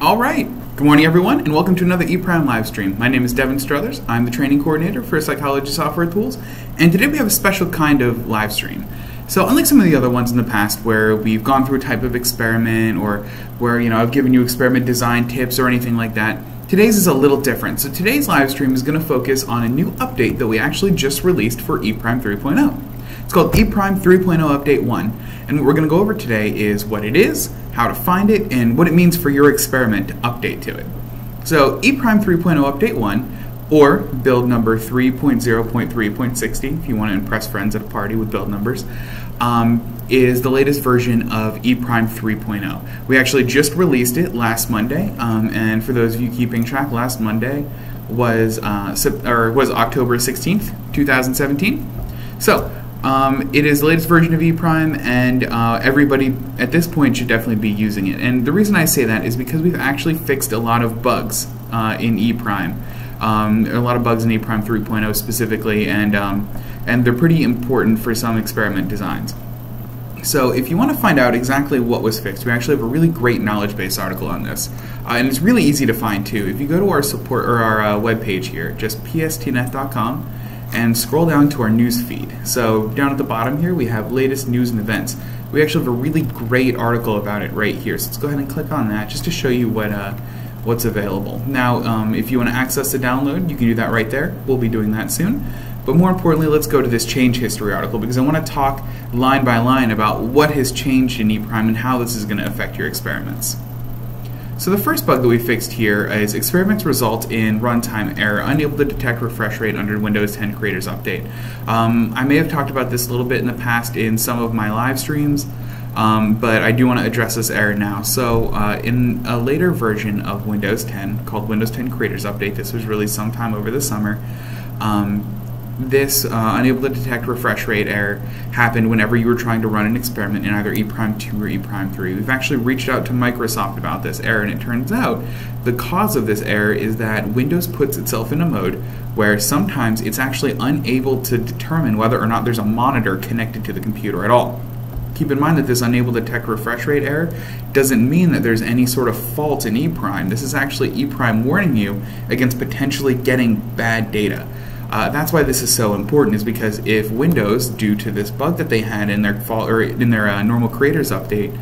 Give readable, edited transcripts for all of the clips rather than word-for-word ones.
All right. Good morning, everyone, and welcome to another ePrime live stream. My name is Devon Struthers. I'm the training coordinator for Psychology Software Tools, and today we have a special kind of live stream. So unlike some of the other ones in the past where we've gone through a type of experiment or where I've given you experiment design tips or anything like that, today's is a little different. So today's live stream is going to focus on a new update that we actually just released for ePrime 3.0. It's called ePrime 3.0 Update 1, and what we're going to go over today is what it is, how to find it, and what it means for your experiment to update to it. So ePrime 3.0 Update 1, or build number 3.0.3.60, if you want to impress friends at a party with build numbers, is the latest version of ePrime 3.0. We actually just released it last Monday, and for those of you keeping track, last Monday was October 16th, 2017. So it is the latest version of ePrime, and everybody at this point should definitely be using it. And the reason I say that is because we've actually fixed a lot of bugs in ePrime. A lot of bugs in ePrime 3.0 specifically, and they're pretty important for some experiment designs. So if you want to find out exactly what was fixed, we actually have a really great knowledge base article on this. And it's really easy to find too. If you go to our support or our webpage here, just pstnet.com, and scroll down to our news feed. So down at the bottom here we have latest news and events. We actually have a really great article about it right here. So let's go ahead and click on that just to show you what's available. Now if you want to access the download, you can do that right there. We'll be doing that soon. But more importantly, let's go to this change history article because I want to talk line by line about what has changed in ePrime and how this is going to affect your experiments. So the first bug that we fixed here is experiments result in runtime error, unable to detect refresh rate under Windows 10 Creators Update. I may have talked about this a little bit in the past in some of my live streams, but I do want to address this error now. So in a later version of Windows 10 called Windows 10 Creators Update, this was released sometime over the summer, this unable to detect refresh rate error happened whenever you were trying to run an experiment in either ePrime 2 or ePrime 3. We've actually reached out to Microsoft about this error, and it turns out the cause of this error is that Windows puts itself in a mode where sometimes it's actually unable to determine whether or not there's a monitor connected to the computer at all. Keep in mind that this unable to detect refresh rate error doesn't mean that there's any sort of fault in ePrime. This is actually ePrime warning you against potentially getting bad data. That's why this is so important, is because if Windows, due to this bug that they had in their normal creators update,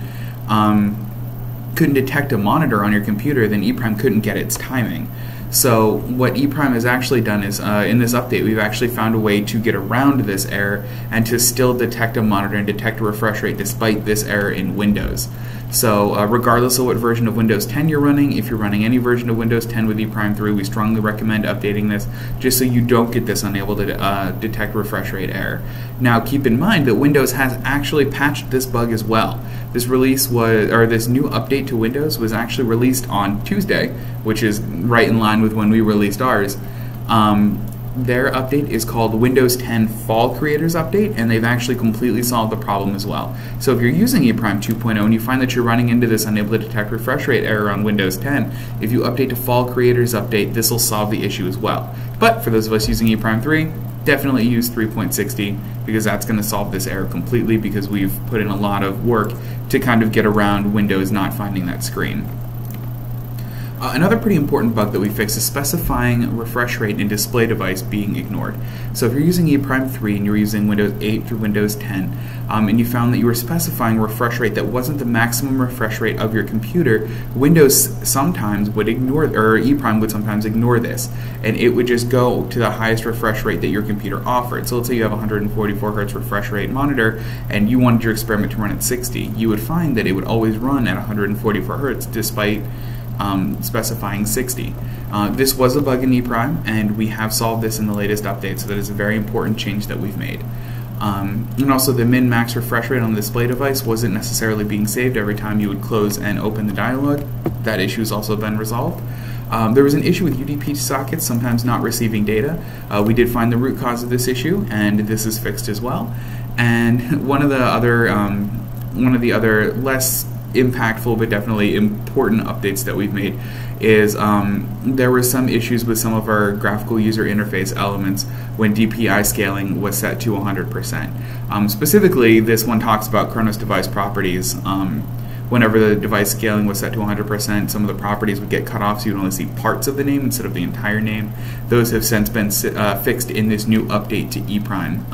couldn't detect a monitor on your computer, then ePrime couldn't get its timing. So what ePrime has actually done is, in this update, we've actually found a way to get around this error and to still detect a monitor and detect a refresh rate despite this error in Windows. So regardless of what version of Windows 10 you're running, if you're running any version of Windows 10 with ePrime 3, we strongly recommend updating this just so you don't get this unable to detect refresh rate error. Now keep in mind that Windows has actually patched this bug as well. This release was, or this new update to Windows was actually released on Tuesday, which is right in line with when we released ours. Their update is called Windows 10 Fall Creators Update, and they've actually completely solved the problem as well. So if you're using ePrime 2.0 and you find that you're running into this unable to detect refresh rate error on Windows 10, if you update to Fall Creators Update, this will solve the issue as well. But for those of us using ePrime 3, definitely use 3.60 because that's going to solve this error completely, because we've put in a lot of work to kind of get around Windows not finding that screen. Another pretty important bug that we fixed is specifying refresh rate and display device being ignored. So if you're using ePrime 3 and you're using Windows 8 through Windows 10, and you found that you were specifying a refresh rate that wasn't the maximum refresh rate of your computer, Windows sometimes would ignore, or ePrime would sometimes ignore this, and it would just go to the highest refresh rate that your computer offered. So let's say you have a 144 Hz refresh rate monitor and you wanted your experiment to run at 60. You would find that it would always run at 144 Hz despite specifying 60. This was a bug in ePrime, and we have solved this in the latest update, so that is a very important change that we've made. And also the min-max refresh rate on the display device wasn't necessarily being saved every time you would close and open the dialog. That issue has also been resolved. There was an issue with UDP sockets sometimes not receiving data. We did find the root cause of this issue, and this is fixed as well. And one of the other less impactful but definitely important updates that we've made is there were some issues with some of our graphical user interface elements when DPI scaling was set to 100%. Specifically, this one talks about Chronos device properties, whenever the device scaling was set to 100%, some of the properties would get cut off, so you'd only see parts of the name instead of the entire name. Those have since been fixed in this new update to ePrime.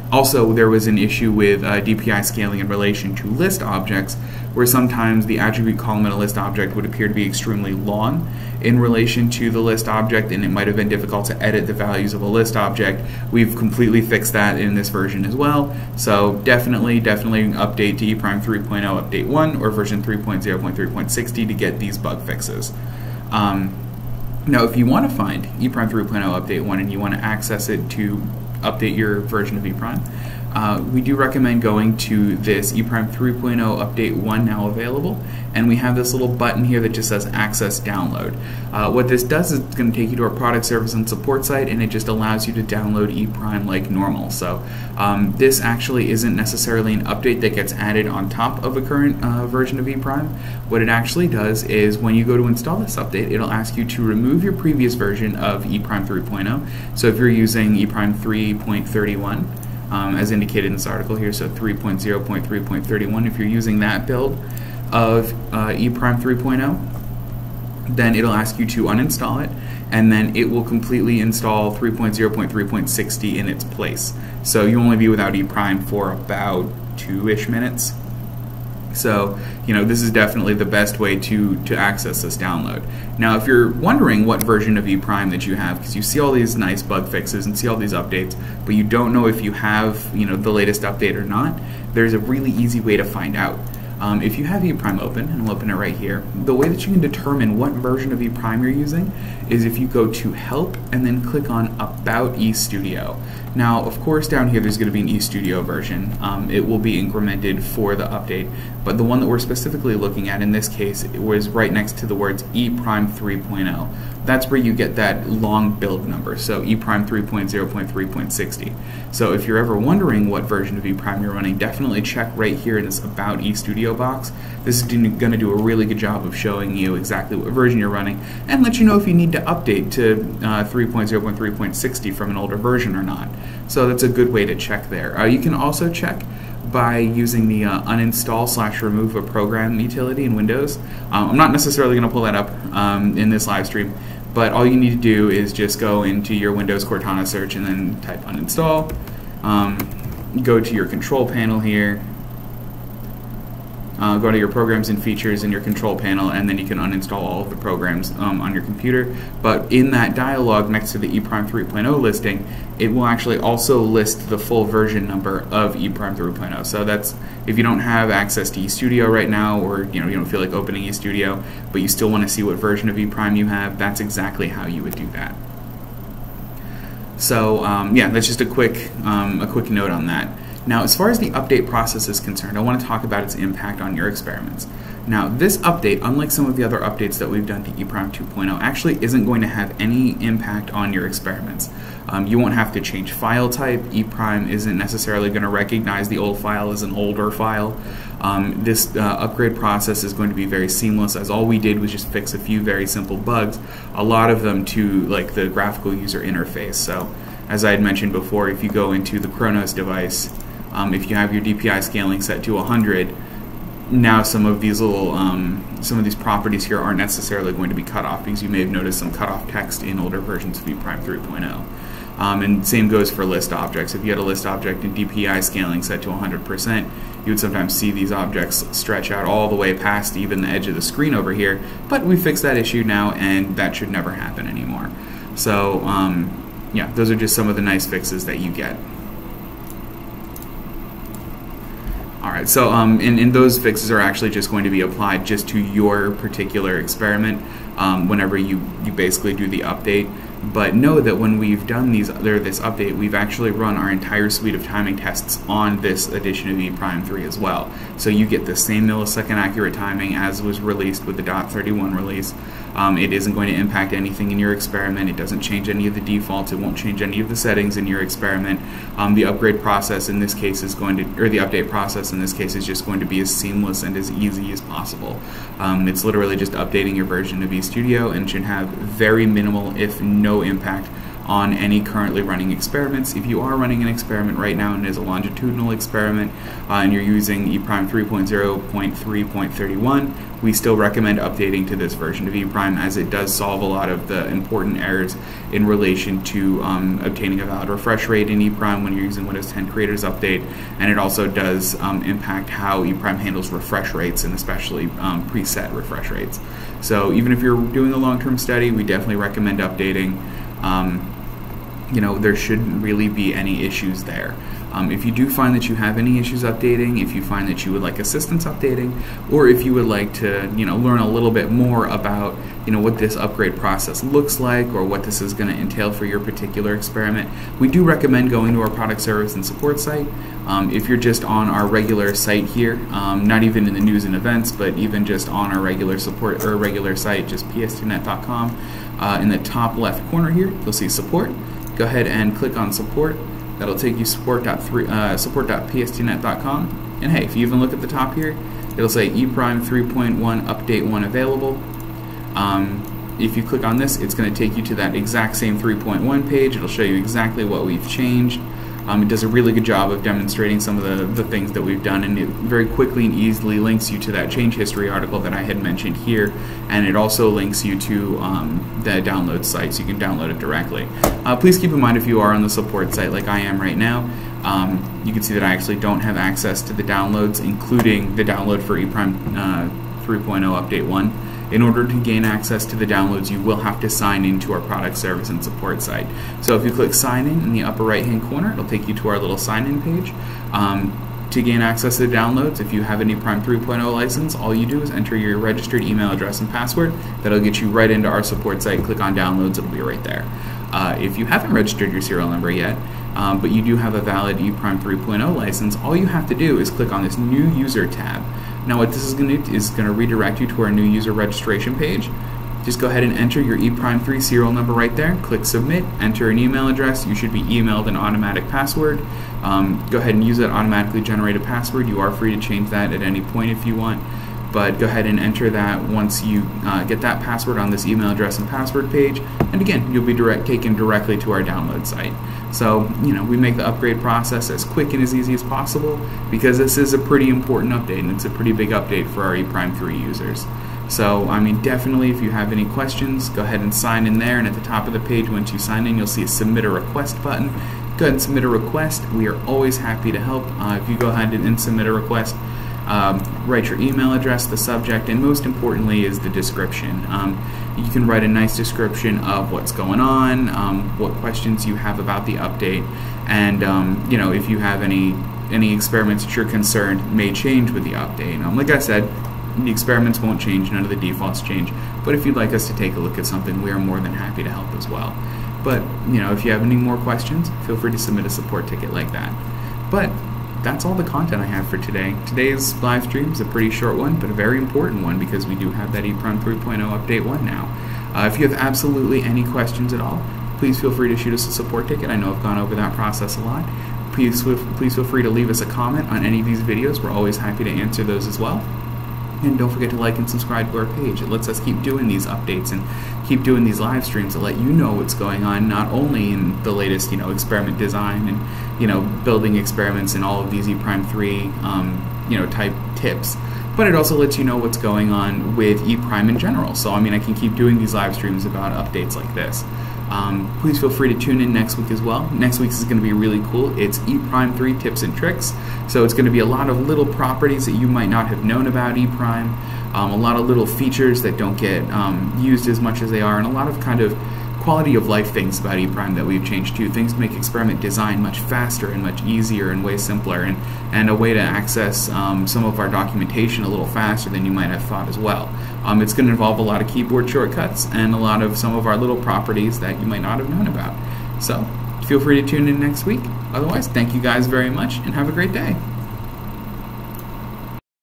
Also, there was an issue with DPI scaling in relation to list objects, where sometimes the attribute column in a list object would appear to be extremely long in relation to the list object, and it might have been difficult to edit the values of a list object. We've completely fixed that in this version as well, so definitely update to ePrime 3.0 update 1 or version 3.0.3.60 to get these bug fixes. Now, if you want to find ePrime 3.0 update 1 and you want to access it to update your version of ePrime, we do recommend going to this ePrime 3.0 update 1 now available, and we have this little button here that just says access download. What this does is it's going to take you to our product service and support site, and it just allows you to download ePrime like normal. So this actually isn't necessarily an update that gets added on top of a current version of ePrime. What it actually does is when you go to install this update, it'll ask you to remove your previous version of ePrime 3.0. So if you're using ePrime 3.31, as indicated in this article here, so 3.0.3.31, if you're using that build of ePrime 3.0, then it'll ask you to uninstall it, and then it will completely install 3.0.3.60 in its place. So you'll only be without ePrime for about 2-ish minutes. So, this is definitely the best way to access this download. Now, if you're wondering what version of ePrime that you have, because you see all these nice bug fixes and see all these updates, but you don't know if you have, the latest update or not, there's a really easy way to find out. If you have ePrime open, and I'll open it right here, the way that you can determine what version of ePrime you're using is if you go to Help and then click on About eStudio. Now, of course, down here there's going to be an eStudio version. It will be incremented for the update, but the one that we're specifically looking at in this case was right next to the words ePrime 3.0. That's where you get that long build number, so ePrime 3.0.3.60. So if you're ever wondering what version of ePrime you're running, definitely check right here in this About eStudio box. This is going to do a really good job of showing you exactly what version you're running and let you know if you need to update to 3.0.3.60 from an older version or not. So that's a good way to check there. You can also check by using the uninstall/remove a program utility in Windows. I'm not necessarily going to pull that up in this live stream, but all you need to do is just go into your Windows Cortana search and then type uninstall. Go to your control panel here. Go to your programs and features in your control panel, and then you can uninstall all of the programs on your computer. But in that dialog next to the ePrime 3.0 listing, it will actually also list the full version number of ePrime 3.0. So that's if you don't have access to eStudio right now, or you don't feel like opening eStudio, but you still want to see what version of ePrime you have, that's exactly how you would do that. So yeah, that's just a quick note on that. Now, as far as the update process is concerned, I want to talk about its impact on your experiments. Now, this update, unlike some of the other updates that we've done to ePrime 2.0, actually isn't going to have any impact on your experiments. You won't have to change file type. ePrime isn't necessarily going to recognize the old file as an older file. This upgrade process is going to be very seamless, as all we did was just fix a few very simple bugs, a lot of them to like the graphical user interface. So, as I had mentioned before, if you go into the Kronos device, if you have your DPI scaling set to 100, now some of these little, some of these properties here aren't necessarily going to be cut off, because you may have noticed some cut off text in older versions of ePrime 3.0. And same goes for list objects. If you had a list object in DPI scaling set to 100%, you would sometimes see these objects stretch out all the way past even the edge of the screen over here, but we fixed that issue now, and that should never happen anymore. So yeah, those are just some of the nice fixes that you get. Alright, so and those fixes are actually just going to be applied just to your particular experiment whenever you basically do the update. But know that when we've done this update, we've actually run our entire suite of timing tests on this edition of ePrime 3 as well. So you get the same millisecond accurate timing as was released with the .31 release. It isn't going to impact anything in your experiment. It doesn't change any of the defaults. It won't change any of the settings in your experiment. The upgrade process in this case is going to, or the update process in this case is just going to be as seamless and as easy as possible. It's literally just updating your version of eStudio, and should have very minimal, if no impact on any currently running experiments. If you are running an experiment right now and it is a longitudinal experiment and you're using ePrime 3.0.3.31, we still recommend updating to this version of ePrime, as it does solve a lot of the important errors in relation to obtaining a valid refresh rate in ePrime when you're using Windows 10 Creators Update, and it also does impact how ePrime handles refresh rates, and especially preset refresh rates. So even if you're doing a long-term study, we definitely recommend updating. There shouldn't really be any issues there. If you do find that you have any issues updating, if you find that you would like assistance updating, or if you would like to, learn a little bit more about, what this upgrade process looks like, or what this is going to entail for your particular experiment, we do recommend going to our product service and support site. If you're just on our regular site here, not even in the news and events, but even just on our regular support or regular site, just ps2net.com, in the top left corner here, you'll see support. Go ahead and click on support. That'll take you support.ps2net.com. And hey, if you even look at the top here, it'll say ePrime 3.1 Update 1 available. If you click on this, it's going to take you to that exact same 3.1 page. It'll show you exactly what we've changed. It does a really good job of demonstrating some of the things that we've done, and it very quickly and easily links you to that change history article that I had mentioned here, and it also links you to the download site, so you can download it directly. Please keep in mind, if you are on the support site like I am right now, you can see that I actually don't have access to the downloads, including the download for ePrime 3.0 Update 1. In order to gain access to the downloads, you will have to sign into our product service and support site. So if you click sign in the upper right hand corner, it'll take you to our little sign in page. To gain access to the downloads, if you have an ePrime 3.0 license, all you do is enter your registered email address and password. That'll get you right into our support site. Click on downloads, it'll be right there. If you haven't registered your serial number yet, but you do have a valid ePrime 3.0 license, all you have to do is click on this new user tab. Now what this is going to do is going to redirect you to our new user registration page. Just go ahead and enter your ePrime 3 serial number right there, click submit, enter an email address. You should be emailed an automatic password. Go ahead and use that automatically generated password. You are free to change that at any point if you want, but go ahead and enter that once you get that password on this email address and password page, and again, you'll be taken directly to our download site. So, we make the upgrade process as quick and as easy as possible, because this is a pretty important update, and it's a pretty big update for our ePrime 3 users. So, definitely, if you have any questions, go ahead and sign in there, and at the top of the page, once you sign in, you'll see a submit a request button. Go ahead and submit a request. We are always happy to help. If you go ahead and submit a request, write your email address, the subject, and most importantly is the description. You can write a nice description of what's going on, what questions you have about the update, and if you have any experiments that you're concerned may change with the update. Like I said, the experiments won't change, none of the defaults change, but if you'd like us to take a look at something, we are more than happy to help as well. But if you have any more questions, feel free to submit a support ticket like that. But that's all the content I have for today. Today's live stream is a pretty short one, but a very important one, because we do have that ePrime 3.0 Update 1 now. If you have absolutely any questions at all, please feel free to shoot us a support ticket. I know I've gone over that process a lot. Please feel free to leave us a comment on any of these videos. We're always happy to answer those as well. And don't forget to like and subscribe to our page. It lets us keep doing these updates and keep doing these live streams to let you know what's going on, not only in the latest, experiment design and, building experiments and all of these ePrime 3, type tips, but it also lets you know what's going on with ePrime in general. So, I can keep doing these live streams about updates like this. Please feel free to tune in next week as well. Next week's is going to be really cool. It's ePrime 3 tips and tricks. So it's going to be a lot of little properties that you might not have known about ePrime, a lot of little features that don't get used as much as they are, and a lot of kind of quality of life things about ePrime that we've changed too. Things to make experiment design much faster and much easier and way simpler, and a way to access some of our documentation a little faster than you might have thought as well. It's going to involve a lot of keyboard shortcuts and a lot of some of our little properties that you might not have known about. So feel free to tune in next week. Otherwise, thank you guys very much and have a great day.